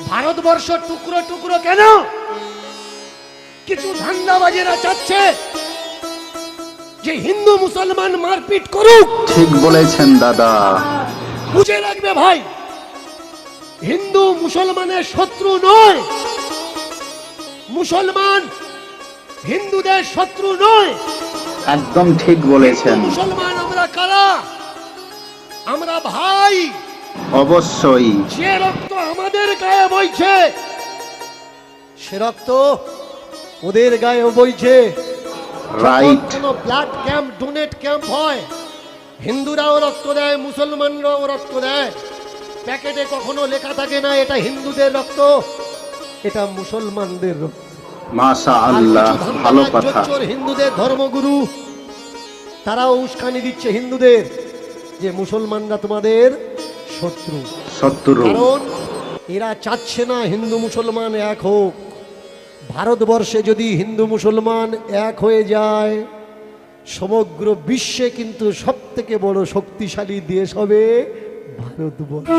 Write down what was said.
ভারতবর্ষ টুকরো টুকরো কেন? কিছু ধান্দাবাজেরা চাচ্ছে যে হিন্দু মুসলমান মারপিট করুক। ঠিক বলেছেন দাদা। বুঝে রাখবে ভাই, হিন্দু মুসলমানের শত্রু নয়, মুসলমান হিন্দুদের শত্রু নয়। একদম ঠিক বলেছেন। মুসলমান আমরা কারা? আমরা ভাই। অবশ্যই। যে রক্ত আমাদের গায়ে বইছে সে রক্ত ওদের গায়ে বইছে। রাইট। কোনো ব্লাড ক্যাম্প, ডোনেট ক্যাম্প হয়, হিন্দুরাও রক্ত দেয়, মুসলমানরাও রক্ত দেয়। প্যাকেটে কখনো লেখা থাকে না এটা হিন্দুদের রক্ত, এটা মুসলমানদের রক্ত। মাশাআল্লাহ, ভালো কথা। হিন্দুদের ধর্মগুরু তারাও উস্কানি দিচ্ছে হিন্দুদের যে মুসলমানরা তোমাদের শত্রু। শত্রু। কারণ এরা চাচ্ছে না হিন্দু মুসলমান এক হোক। ভারতবর্ষে যদি হিন্দু মুসলমান এক হয়ে যায়, সমগ্র বিশ্বে কিন্তু সবথেকে বড় শক্তিশালী দেশ হবে ভারতবর্ষ।